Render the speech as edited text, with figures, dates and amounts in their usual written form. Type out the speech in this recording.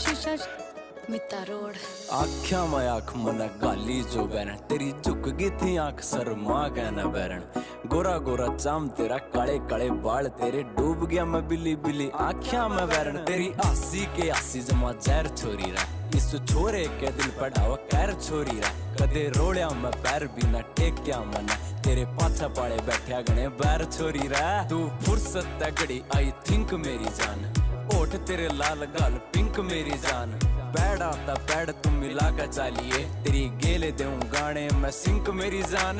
शीशा मिता रोड आख्या में आंख मन गाली जो बैरण तेरी झुक गई थी आंख शर्मा कहना बैरण गोरा गोरा चाम तेरा काले काले बाल तेरे डूब गया मैं बिल्ली बिल्ली आख्या में बैरण तेरी आसी के आसी जमा जहर छोरी रा इस छोरे के दिल पढ़ावा कैर छोरी रा कदे रोड़िया में पैर बिना टेक्या मना तेरे पाछा पाड़े बैठा गणे बैर छोरी रा तू फुर्सत घड़ी आई थिंक मेरी जान ओठ तेरे लाल गाल पिंक मेरी जान पैड आता पैड तुम मिला कर चालिए तेरी गेले दूं गाने में सिंक मेरी जान।